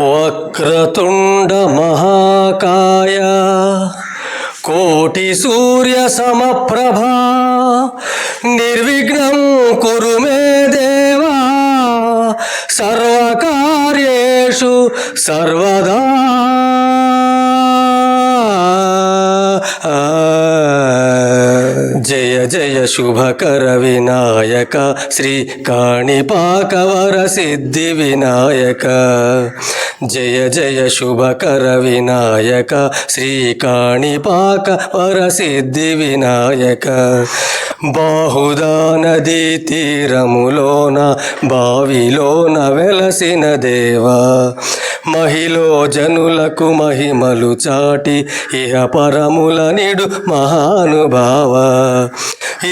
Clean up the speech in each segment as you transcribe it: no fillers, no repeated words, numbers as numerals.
వక్రతుండ మహాకాయ కోటి సూర్య సమప్రభా నిర్విఘ్నం కురు మే దేవా సర్వకార్యేషు సర్వదా. జయ జయ శుభకర వినాయక శ్రీ కాణిపాకవర సిద్ధి వినాయక. జయ జయ శుభకర వినాయక శ్రీ కాణిపాకవర సిద్ధి వినాయక. బాహుదా నదీ తీరములోన బావిలోన వెలసిన దేవా మహిలో జనులకు మహిమలు చాటి ఇహ పరముల నిడు మహానుభావ.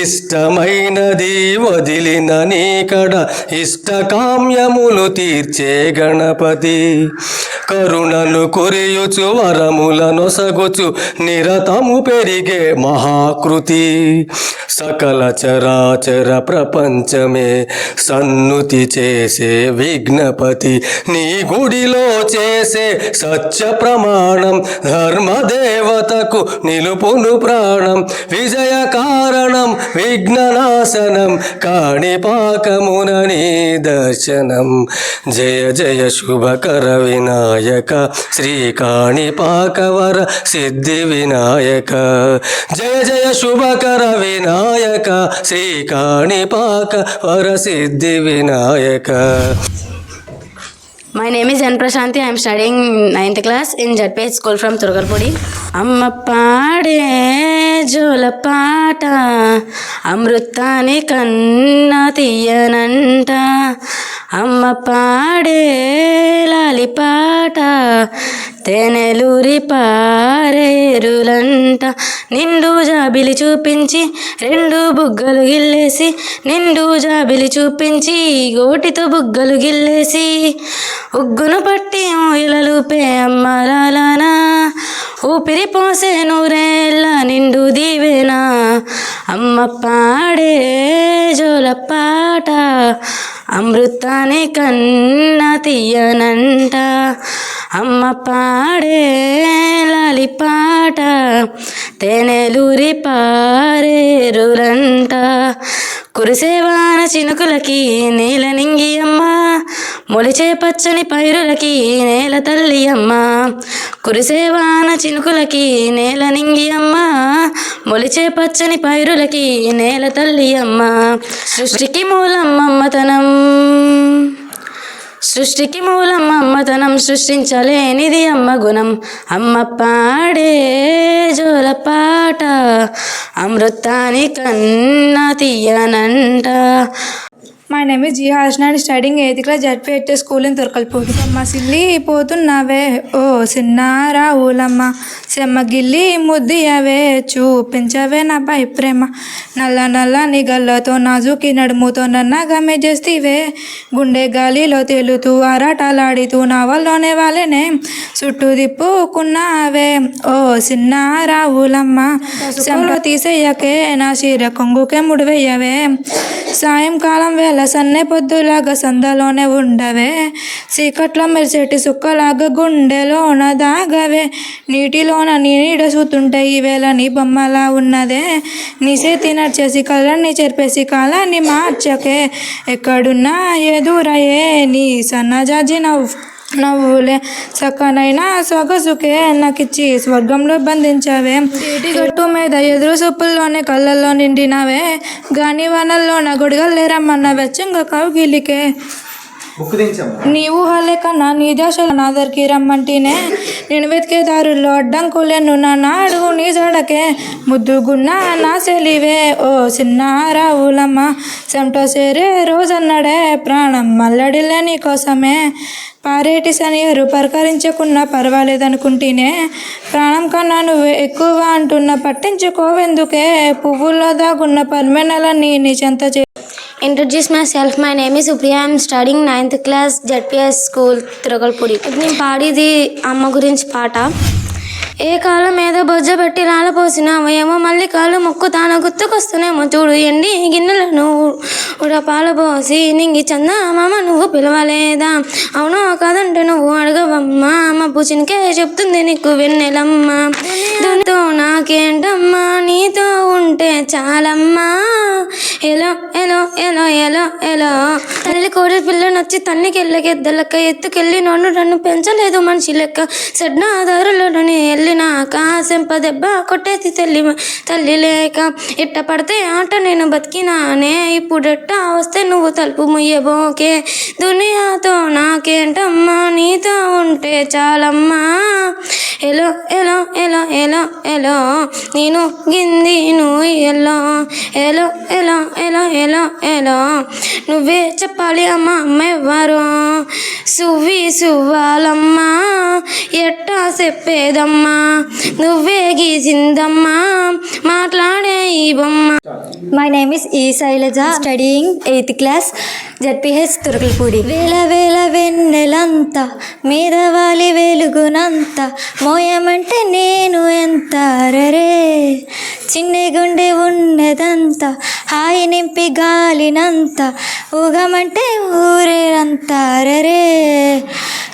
ఇష్టమైనది వదిలిన నీకడ ఇష్టకామ్యములు తీర్చే గణపతి. కరుణను కురియుచు వరముల నొసగుచు నిరతము పెరిగే మహాకృతి. సకల చరాచర ప్రపంచమే సన్నుతి చేసే విఘ్నపతి. నీ గుడిలో చేసే సత్య ప్రమాణం ధర్మదేవతకు నిలుపును ప్రాణం. విజయ కారణం విఘ్ననాశనం కాణిపాకమున నీ దర్శనం. జయ జయ శుభకర వినాయక శ్రీ కాణిపాకవర సిద్ధి వినాయక. జయ జయ శుభకర వినాయక శ్రీ కాణిపాకవర సిద్ధి Vinayaka. My name is N. Prashanti. I am studying 9th class in JPH school from Turgarpudi. అమ్మ పాడే జోల పాట అమృతాన్ని కన్నా తీయనంట. అమ్మ పాడే లాలి పాట తెనెలూరి పారేరులంట. నిండు జాబిలి చూపించి రెండు బుగ్గలు గిల్లేసి, నిండు జాబిలి చూపించి గోటితో బుగ్గలు గిల్లేసి, ఉగ్గును పట్టి ఓయిలలుపే అమ్మలాలనా, ఊపిరి పోసే నూరేళ్ళ నిండు దీవెనా. అమ్మ పాడే జోల పాట అమృతాన్ని కన్నా తీయనంట. అమ్మ పాడే లాలి పాట తెనెలూరి పారేరులంట. కురిసేవాన చినుకులకి నేల నింగి అమ్మ, మొలిచే పచ్చని పైరులకి నేల తల్లి అమ్మ. కురిసేవాన చినుకులకి నేల నింగి అమ్మ, మొలిచే పచ్చని పైరులకి నేల తల్లి అమ్మ. సృష్టికి మూలం అమ్మతనం, సృష్టికి మూలం అమ్మతనం, సృష్టించలేనిది అమ్మ గుణం. అమ్మ పాడే జోల పాట అమృతాన్ని కన్నా తీయనంట. My name is G. Harshna and studying 8th class JPH school in Turkalpudi. అమ్మ సిల్లి పోతున్నావే ఓ సిన్నారా ఊలమ్మ, సెమ్మ గిల్లి ముద్దియవే చూపించవే నా పై ప్రేమ. నల్ల నల్ల నిగల్లతో నాజుకి నడుముతో నన్నగమే చేస్తీవే, గుండె గాలిలో తేలుతూ ఆరాటలాడితూ నా వల్లనే వాళ్ళనే చుట్టూ దిప్పుకున్నావే ఓ సిన్నారా ఊలమ్మ. సెమలో తీసేయకే నా చీర కొంగుకే ముడివేయవే, సాయంకాలం వేళ సన్నె పొద్దులాగా సందలోనే ఉండవే, చీకట్లో మెరిసేటి సుక్కలాగా గుండెలోన దాగవే. నీటిలోన నీ నీడ చూస్తుంటే ఈవేళ నీ బొమ్మలా ఉన్నదే, నీ చేతి నడిచేసి కళ్ళని చెరిపేసి కాలాన్ని మార్చకే. ఎక్కడున్నా ఎదురయ్యే నీ సన్నజాజి నవ్వులే, చక్కనైనా సొగసుకే నాకిచ్చి స్వర్గంలో బంధించవే. నీటి గట్టు మీద ఎదురు చూపుల్లోనే కళ్ళల్లో నిండినవే, గాని వనల్లోన గొడిగల్లే రమ్మన్న వెచ్చంగా కౌగిలికే. నీ ఊహలే కన్నా నీ దశలో నా దగ్గరికి రమ్మంటేనే, నేను వెతికే దారుల్లో అడ్డంకులేను నా అడుగు నీ జడకే. ముద్దుగున్నా నా సెలివే ఓ సిన్నారా ఊలమ్మ, చెమట సేరే రోజన్నడే ప్రాణం మల్లడిలే నీ కోసమే. పారేటి సనియరు పరకరించకున్నా పర్వాలేదనుకుంటేనే, ప్రాణం కన్నా నువ్వు ఎక్కువ అంటున్నా పట్టించుకోవెందుకే. పువ్వుల్లో దాగున్న పర్మెనలన్నీ నీ చెంత Introduce myself. My name is Supriya. I am studying 9th class JPS school Turgalpudi. నేను పాడేది అమ్మ గురించి పాట. ఏ కాళ్ళ మీద బొజ్జ పెట్టి రాలపోసినావు ఏమో మళ్ళీ కాళ్ళు మొక్కు తాను గుర్తుకొస్తున్నామో చూడు ఎండి గిన్నెలను పాలు పోసి నింగి చంద మామ నువ్వు పిలవలేదా అవును కాదంటే నువ్వు అడగవమ్మా మబ్బు చినికే చెప్తుంది నీకు వెన్నెలమ్మ దునితో నాకేంటమ్మా నీతో ఉంటే చాలమ్మా ఎలో ఎలో ఎలో ఎలో ఎలో తల్లి కోడి పిల్లనొచ్చి తన్నికి ఎల్లకెద్దలక్క ఎత్తుకెళ్ళి నన్ను పెంచలేదు మనిషి లెక్క సడ్నాదారులని వెళ్ళినాక సెంప దెబ్బ కొట్టేసి తల్లి లేక ఇట్ట పడితే ఆట నేను బతికినానే ఇప్పుడెట్ట వస్తే నువ్వు తలుపు ముయ్యబోకే దునియాతో నాకేంటమ్మా నీతో ఉంటే చాలమ్మా ఎలో ఎలో ఎలో ఎలో ఎలో నేను గింది నువ్వు ఎల్లో ఎలో ఎలో ఎలో ఎలో ఎలో నువ్వే చెప్పాలి అమ్మ అమ్మెవ్వరు సువ్వాలమ్మా ఎట్టా చెప్పేదమ్మా నువ్వే గీసిందమ్మా మాట్లాడే ఈ బొమ్మ. My name is E. Sailaja, studying 8th class, ZPH Turkalpudi. వేల వేల వెన్నెలంత మీదవాలి వెలుగునంత మోయమంటే నేను ఎంత రరే చిన్ని గుండె ఉన్నదంత హాయి నింపి గాలినంత ఊగమంటే ఊరేరంత రరే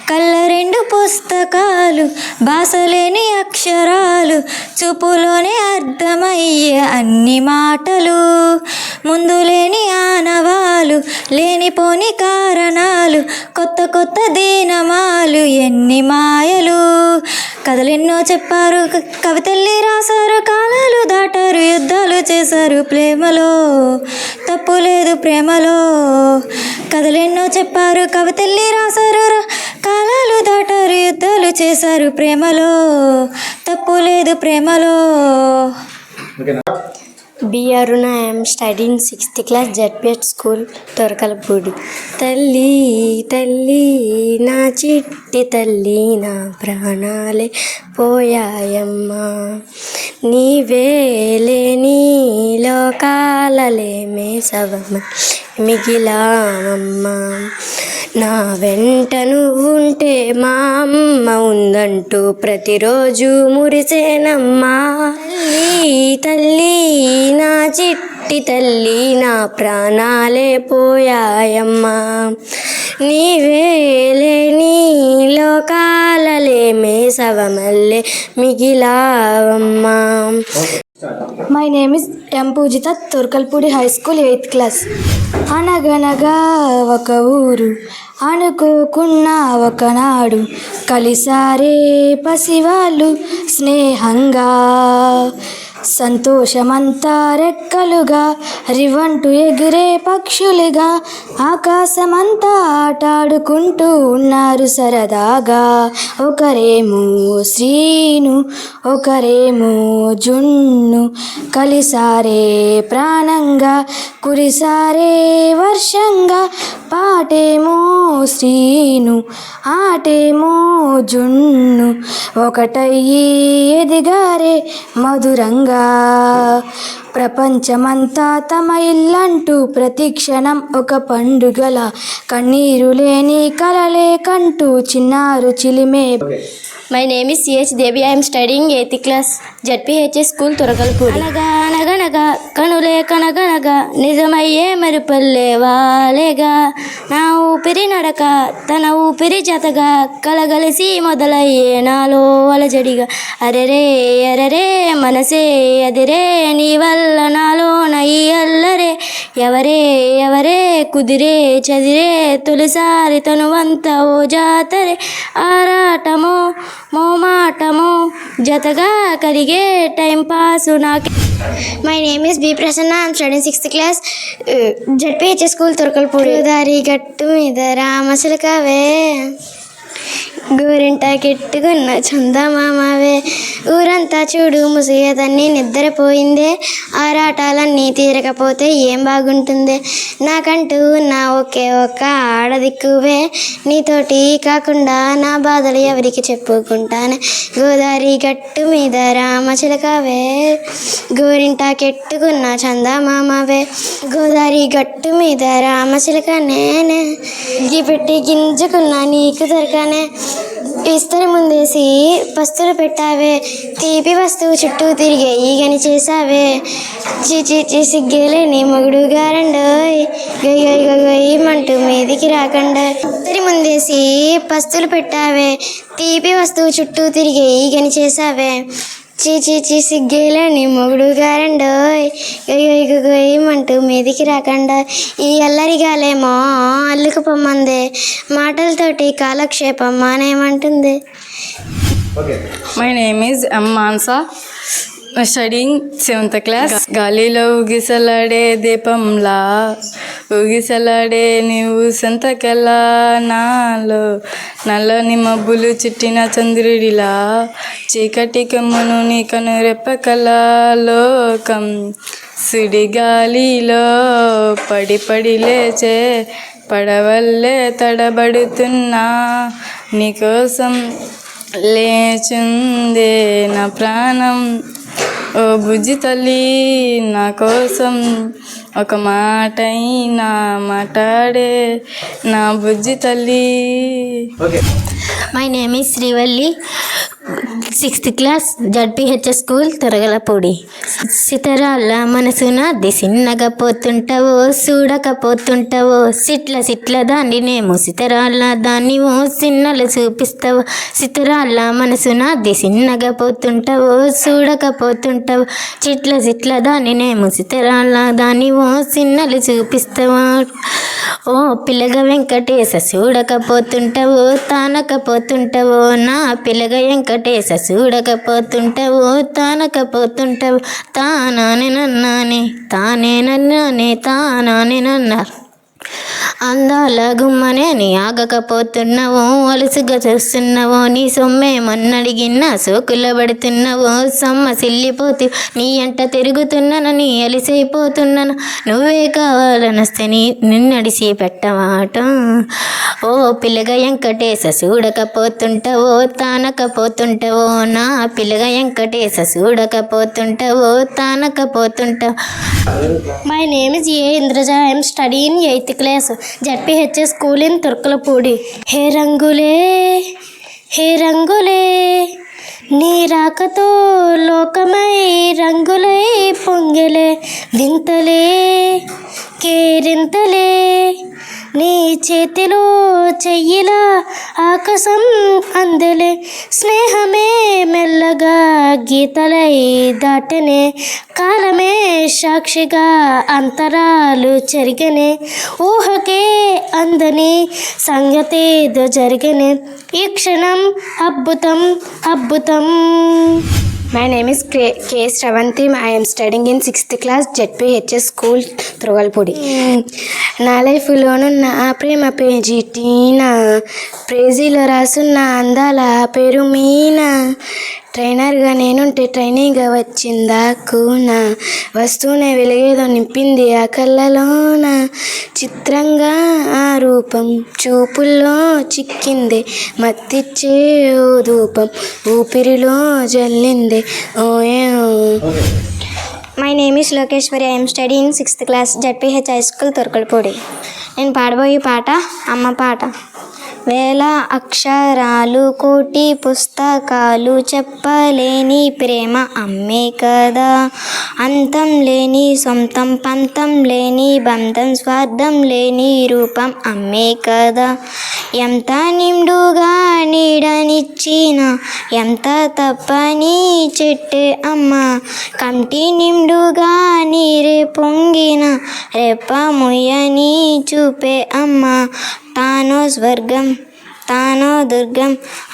కళ్ళ రెండు పుస్తకాలు భాషలేని అక్షరాలు చూపులోనే అర్థమయ్యే అన్ని మాటలు ముందు లేని ఆనవాలు లేనిపోని కారణాలు కొత్త కొత్త దీనమాలు ఎన్ని మాయలు కథలెన్నో చెప్పారు కవితల్ని రాశారు కాలాలు దాటారు యుద్ధాలు చేశారు ప్రేమలో తప్పు లేదు ప్రేమలో కథలెన్నో చెప్పారు కవితల్ని రాశారు కాలాలు దాటారు యుద్ధాలు చేశారు ప్రేమలో తప్పు లేదు ప్రేమలో. B. Aruna, I am studying 6th class ZPH school Torkalpudi. తల్లి తల్లి నా చిట్టి తల్లి నా ప్రాణాలే పోయాయమ్మా నీవేలే నీ లోకాలలేమే సవమ మిగిలామమ్మా నా వెంట నువ్వుంటే మా అమ్మ ఉందంటూ ప్రతిరోజు మురిసేనమ్మా తల్లి తల్లి నా చిట్టి తల్లి నా ప్రాణాలే పోయాయమ్మా నీవేలే నీ లోకాలలేమే సవమల్లే మిగిలావమ్మా. My name is M. Pujita, Turkalpudi High School, 8th class. అనగనగా ఒక ఊరు అనుకోకున్న ఒకనాడు కలిసారే పసివాళ్ళు స్నేహంగా సంతోషమంతా రెక్కలుగా రివంటు ఎగిరే పక్షులుగా ఆకాశమంతా ఆటాడుకుంటూ ఉన్నారు సరదాగా ఒకరేమో శ్రీను ఒకరేమో జున్ను కలిసారే ప్రాణంగా కురిసారే వర్షంగా పాటేమో శ్రీను ఆటేమో జున్ను ఒకటయ్యి ఎదిగారే మధురంగా ప్రపంచమంతా తమ ఇల్లంటూ ప్రతిక్షణం ఒక పండుగల కన్నీరు లేని కలలే కంటూ చిన్నారు చిలిమే. My name is C.H. Devi. I am studying 8th class ZPHS school Torkalpudi. అనగా అనగనగా కనులే కనగనగా నిజమయ్యే మరుపల్లే వాలేగా నా ఊపిరి నడక తన ఊపిరి జతగా కలగలిసి మొదలయ్యే నాలో అలజడిగా అరెరే అరెరే మనసే అదిరే నీ వల్ల నాలో నయి అల్లరే ఎవరే ఎవరే కుదిరే చదిరే తొలిసారి తనువంతా ఓ జాతరే ఆరాటమో మోమాటమో జతగా కలిగే టైం పాసు నాకే. My name is B. Prasanna. I am studying 6th class ZPHS school Turkalpudi. దారి గట్టు మీద రామసిలకవే గోరింట కెట్టుకున్న చందమామవే ఊరంతా చూడు ముసిగేదన్నీ నిద్రపోయిందే ఆరాటాలన్నీ తీరకపోతే ఏం బాగుంటుందే నాకంటూ నా ఒకే ఒక్క ఆడదిక్కువే నీతోటి కాకుండా నా బాధలు ఎవరికి చెప్పుకుంటానే గోదావరి గట్టు మీద రామచిలకవే గోరింట కెట్టుకున్న చందమామవే గోదావరి గట్టు మీద రామచిలక నేనే గిపెట్టి గింజుకున్న నీకు దొరకనే ఇస్తరి ముందేసి పస్తులు పెట్టావే, తీపి వస్తువు చుట్టూ తిరిగే ఈగని చేసావే, చీ సిగ్గేలే నీ మొగుడు గారండోయ్, గొయ్యమంటూ మీదికి రాకండా. ఇస్తరి ముందేసి పస్తులు పెట్టావే, తీపి వస్తువు చుట్టూ తిరిగే ఈగని చేసావే, చీ సిగ్గేలే నీ మొగుడు గారండోయ్, గొయ్యమంటూ మీదికి రాకండా. ఈ అల్లరిగాలేమో అల్లుకుపోమ్మందే, మాటలతోటి కాలక్షేపం మానేమంటుంది. My name is M. Mansa, studying 7th class. గాలిలో ఊగిసలాడే దీపంలా ఊగిసలాడే నీవు సంతకెళ్ళా, నాలో నల్లని మబ్బులు చుట్టిన చంద్రుడిలా, చీకటి కమ్మును నీ కను రెప్పకలా, లోకం సుడిగాలిలో పడి లేచే పడవల్లే తడబడుతున్నా, నీకోసం లేచుందే నా ప్రాణం, ఓ బుజ్జి తల్లి నా కోసం ఒక మాటైనా మాట్లాడే నా బుజ్జి తల్లి. My name is Srivalli, 6th class, Z P H S school Toragalapudi. సితరాళ్ళ మనసున దిసిన్నగా పోతుంటావో, చూడకపోతుంటావో, సిట్ల దాన్నినేమో సితరాళ్ళ దాన్నివో సిన్నలు చూపిస్తావో, సితరాళ్ళ మనసున దిసిన్నగా పోతుంటావో, చూడకపోతుంటావో, సిట్ల దాన్నినేమో సితరాళ్ళ దాన్నివో సిన్నలు చూపిస్తావో, ఓ పిల్లగ వెంకటేశ చూడకపోతుంటావో, తానకపోతుంటావో, నా పిల్లగ వెంకటేశ చూడకపోతుంటావో, తానకపోతుంటావో, తానానే నన్నారు. అందాల గుమ్మనే నీ ఆగకపోతున్నావో, అలుసుగా చూస్తున్నావో, నీ సొమ్మే మొన్నడిగిన్నా సోకుల పడుతున్నావో, సొమ్మసిల్లిపోతూ నీ అంట తిరుగుతున్నాను, నీ అలిసైపోతున్నాను, నువ్వే కావాలనొస్తే నిన్నడిసి పెట్టమాట, ఓ పిల్లగ వెంకటేశ చూడకపోతుంటావో, తానకపోతుంటావో, నా పిల్లగ Venkatesha చూడకపోతుంటావో, తానకపోతుంటావో. My name is A. Indraja. I am studying 8th class, ZPHS school in Turkalapudi. హే రంగులే నీ రాకతో లోకమై రంగులై పొంగెలే, వింతలే కేరింతలే నీ చేతిలో చెయ్యిలా ఆకాశం అందలే, స్నేహమే మెల్లగా గీతలై దాటనే, కాలమే సాక్షిగా అంతరాలు జరిగనే, ఊహకే అందని సంగతేదో జరిగనే, ఈ క్షణం అద్భుతం. My name is K. Stravanti. I am studying in 6th class, ZPHS school, Trogalpudi. నా లైఫ్లోను నా ప్రేమ పేజీ టీనా, ప్రేజీలో రాసున్న అందాల పేరు మీనా, ట్రైనర్గా నేనుంటే ట్రైనింగ్గా వచ్చిందా కూనా, వస్తూనే వెలిగేదో నింపింది ఆ కళ్ళలోన, చిత్రంగా ఆ రూపం చూపుల్లో చిక్కింది, మత్తిచ్చే ఓ ధూపం ఊపిరిలో జల్లింది ఓయే. My name is Lokeshwari. I am studying 6th class, ZPH High School, Turkalpudi. నేను పాడబోయే పాట అమ్మ పాట. వేల అక్షరాలు కోటి పుస్తకాలు చెప్పలేని ప్రేమ అమ్మే కదా, అంతం లేని సొంతం పంతం లేని బంధం స్వార్థం లేని రూపం అమ్మే కదా, ఎంత నిండుగా నీడనిచ్చిన ఎంత తప్పని చెట్టే అమ్మ, కంటి నిండుగా నీరే పొంగిన రెప్ప ముయ్యని చూపే అమ్మ, తానో స్వర్గం తానో దుర్గం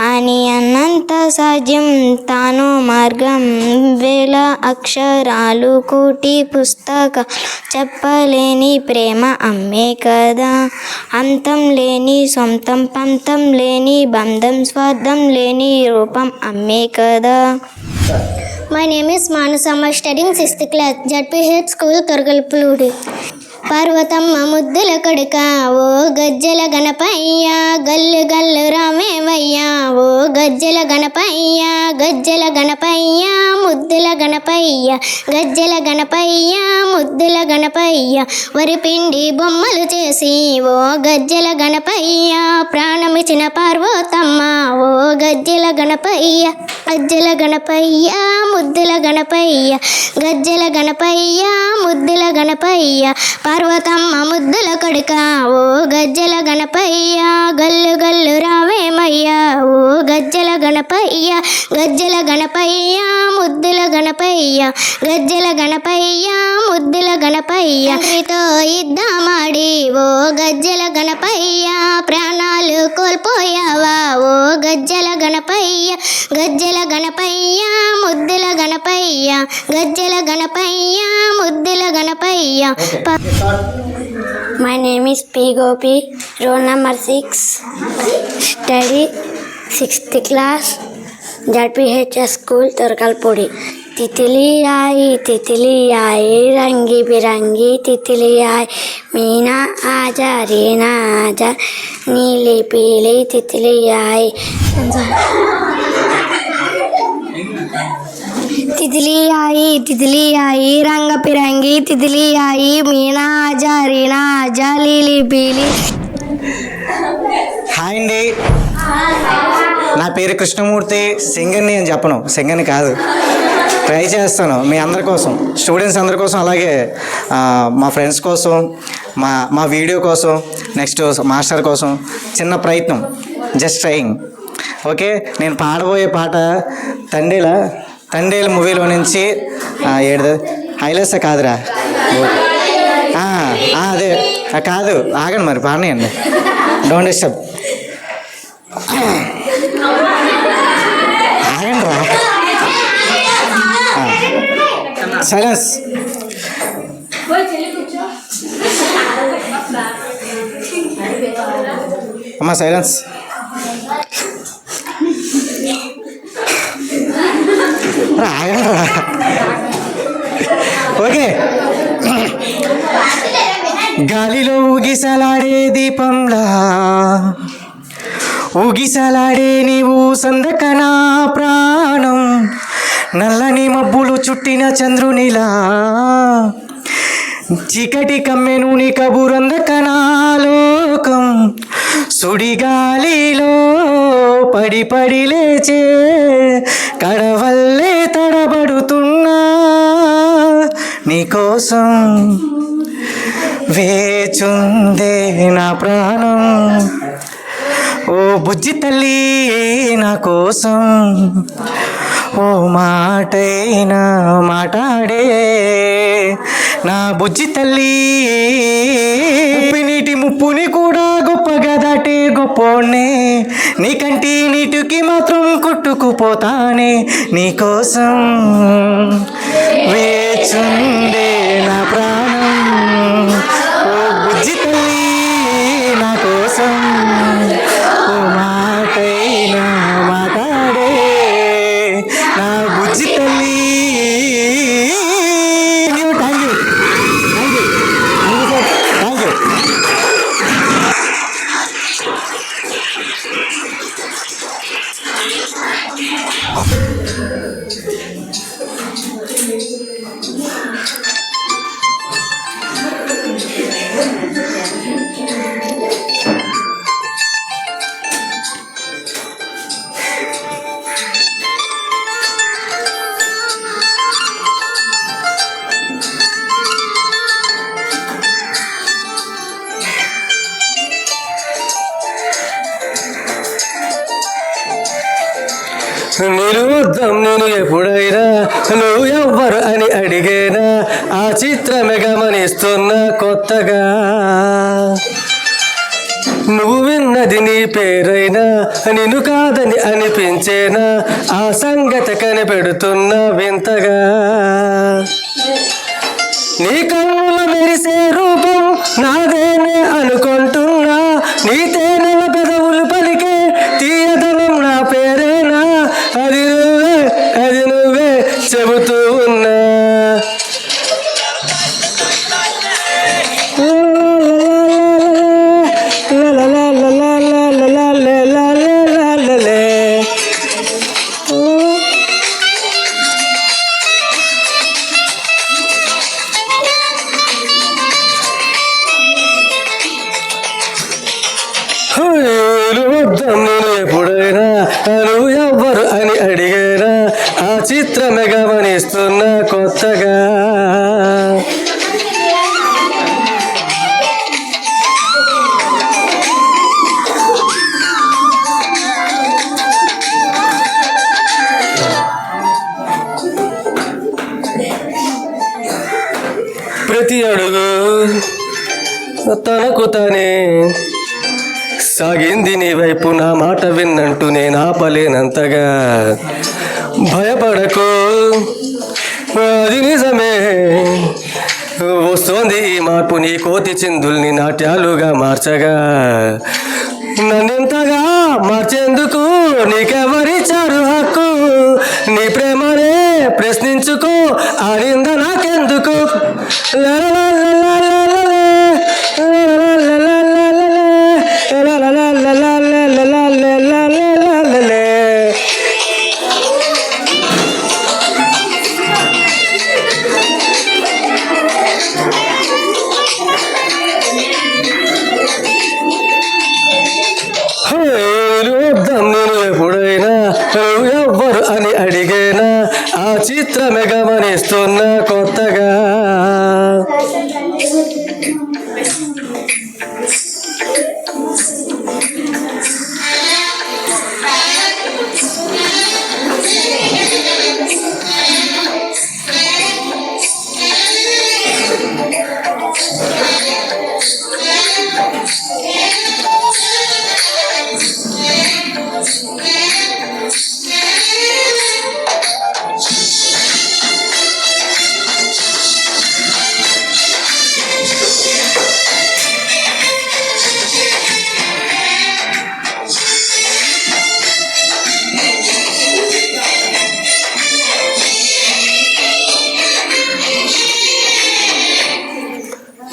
అని అన్నంత సాధ్యం తానో మార్గం, వేల అక్షరాలు కోటి పుస్తక చెప్పలేని ప్రేమ అమ్మే కదా, అంతం లేని సొంతం పంతం లేని బంధం స్వార్థం లేని రూపం అమ్మే కదా. My name is Manasama, studying 6th class, ZPH school, Turgalpudi. Parvathamma ముద్దుల కొడుక ఓ గజ్జల గణపయ్య గల్లు గల్లు రామేవయ్య ఓ గజ్జల గణపయ్య గజ్జల గణపయ్య ముద్దుల గణపయ్య గజ్జల గణపయ్య ముద్దుల గణపయ్య వరిపిండి బొమ్మలు చేసి ఓ గజ్జల గణపయ్య ప్రాణమిచిన పార్వతమ్మ ఓ గజ్జల గణపయ్య గజ్జల గణపయ్య ముద్దుల గణపయ్య గజ్జల గణపయ్య ముద్దుల గణపయ్య పార్వతమ్మ ముద్దుల కొడుక ఓ గజ్జల గణపయ్య గల్లు గల్లు రావేమయ్య ఓ గజ్జల గణపయ్య గజ్జల గణపయ్య ముద్దుల గణపయ్య గజ్జల గణపయ్య ముద్దుల గణపయ్య తండ్రితో యుద్ధమాడి ఓ గజ్జల గణపయ్య ప్రాణాలు కోల్పోయావా ఓ గజ్జల గణపయ్య గజ్జల గణపయ్య ముద్దుల గణపయ్య గజ్జల గణపయ్య ముద్దుల Ganapayya. My name is P. Gopi, roll number 6, study 6th class, ZPHS school, Turkalpudi. तितली आई रंगी बिरंगी तितली आई मीना आजा रीना आजा नीली पीली तितली आई तितली आई रंग बिरंगी तितली आई मीना आजा रीना आजा नीली पीली. హాయ్ అండి, నా పేరు కృష్ణమూర్తి. సింగర్ని అని చెప్పను, సింగర్ని కాదు, ట్రై చేస్తాను మీ అందరి కోసం, స్టూడెంట్స్ అందరి కోసం, అలాగే మా ఫ్రెండ్స్ కోసం, మా వీడియో కోసం, నెక్స్ట్ మాస్టర్ కోసం చిన్న ప్రయత్నం, జస్ట్ ట్రయింగ్. ఓకే, నేను పాడబోయే పాట తండేల మూవీలో నుంచి ఏడు హైలెస్ కాదురా, అదే కాదు, ఆగండి మరి పాడనియండి, డోంట్ డిస్టర్బ్, ఆగండి రా, సైలెన్స్. అమ్మా సైలెన్స్. ఓకే, గాలిలో ఊగిసలాడే దీపంలా ఊగిసలాడే నీవు సందకనా ప్రాణం, నల్లని మబ్బులు చుట్టిన చంద్రునిలా చీకటి కమ్మెను నీ కబురందకనాలోకం, సుడిగాలిలో పడి పడి లేచే కడవల్లే తడబడుతున్నా నీకోసం వేచుందే నా ప్రాణం, ఓ బుజ్జి తల్లి నా కోసం ఓ మాటైనా మాట్లాడే నా బుజ్జి తల్లి, నీటి ముప్పుని కూడా గొప్పగా దాటే గొప్పోనే, నీ కంటి నీటికి మాత్రం కొట్టుకుపోతానే నీకోసం వేచుండే నా ప్రాణం, ఓ బుజ్జి తల్లి నా కోసం ఓ మాటైనా మాట్లాడే నా బుజ్జి తల్లి. Thank you. నిలువద్దాం నేను ఎప్పుడైనా నువ్వు ఎవ్వరు అని అడిగేనా, ఆ చిత్రమే గమనిస్తున్నా కొత్తగా, నువ్వు విన్నది నీ పేరైనా నిన్ను కాదని అనిపించేనా, ఆ సంగతి కనిపెడుతున్నా వింతగా, నీ కన్నుల మెరిసే రూపం నాదేనే అనుకుంటున్నా, నీ తేనెల పెదవులు పలికే తీయదనం నా పేరేనా, అది నువ్వే చెబుతూ ఉన్నా. అడుగు తనకు తనే సాగింది నీ వైపు నా మాట విన్నంటూ నేను ఆపలేనంతగా భయపడకు అది నిజమే వస్తోంది ఈ మార్పు నీ కోతి చిందుల్ని నాట్యాలుగా మార్చగా నన్నింతగా మార్చేందుకు నీకెవరిచ్చారు హక్కు నీ ప్రేమనే ప్రశ్నించుకో ఆడింద నాకెందుకు నేను ఎప్పుడైనా ఎవ్వరు అని అడిగేనా ఆ చిత్రమే గమనిస్తున్నా కొత్తగా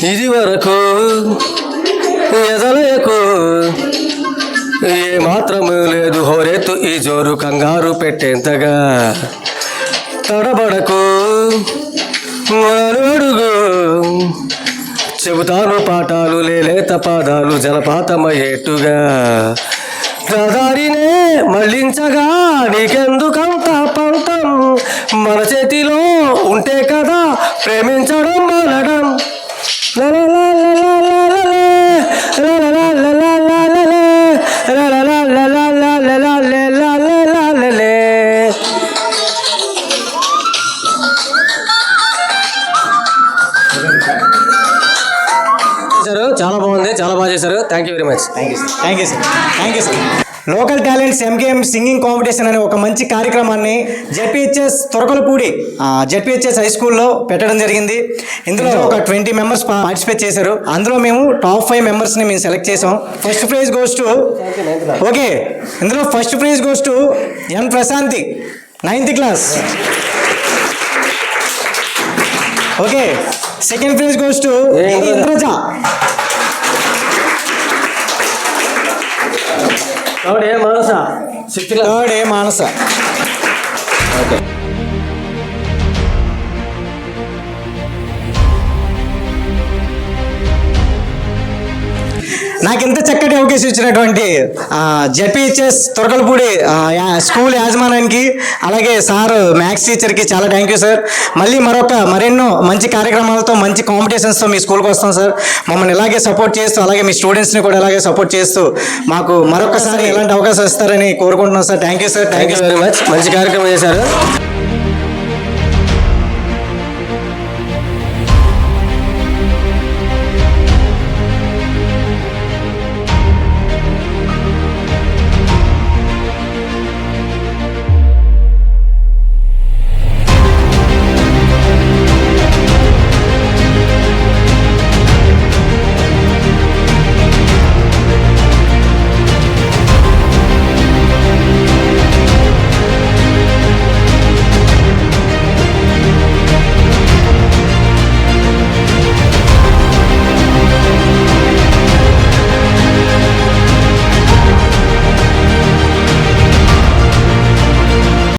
ఇది వరకు ఎదలకు ఏ మాత్రము లేదు హోరెత్తు ఈ జోరు కంగారు పెట్టేంతగా తడబడకు అడుగు చెబుతాను పాఠాలు లేలేత పాదాలు జలపాతమయ్యేట్టుగా దారినే మళ్ళించగా నీకెందుకంత పంతం మన చేతిలో ఉంటే కదా ప్రేమించడం మానడం చాలా బాగుంది, చాలా బాగా చేశారు. Thank you very much. Thank you sir. Thank you sir. Local talents MKM singing competition అనే ఒక మంచి కార్యక్రమాన్ని జెడ్పీహెచ్ఎస్ తొరకలపూడి జెడ్పీహెచ్ఎస్ హై స్కూల్లో పెట్టడం జరిగింది. ఇందులో ఒక 20 మెంబర్స్ పార్టిసిపేట్ చేశారు. అందులో మేము టాప్ 5 మెంబర్స్ని మేము సెలెక్ట్ చేసాం. First prize goes to okay ఇందులో first prize goes to N Prashanthi 9th class. Okay second prize goes to Indraja. Third A Manasa. Okay నాకు ఇంత చక్కటి అవకాశం ఇచ్చినటువంటి జెడ్పీహెచ్ఎస్ తొరకలపూడి స్కూల్ యాజమాన్యానికి అలాగే సార్ మ్యాథ్స్ టీచర్కి చాలా థ్యాంక్ యూ సార్. మళ్ళీ మరెన్నో మంచి కార్యక్రమాలతో మంచి కాంపిటీషన్స్తో మీ స్కూల్కి వస్తాం సార్. మమ్మల్ని ఇలాగే సపోర్ట్ చేస్తూ అలాగే మీ స్టూడెంట్స్ని కూడా ఇలాగే సపోర్ట్ చేస్తూ మాకు మరొకసారి ఎలాంటి అవకాశం ఇస్తారని కోరుకుంటున్నాం sir. Thank you sir. Thank you very much. మంచి కార్యక్రమం చేశారు.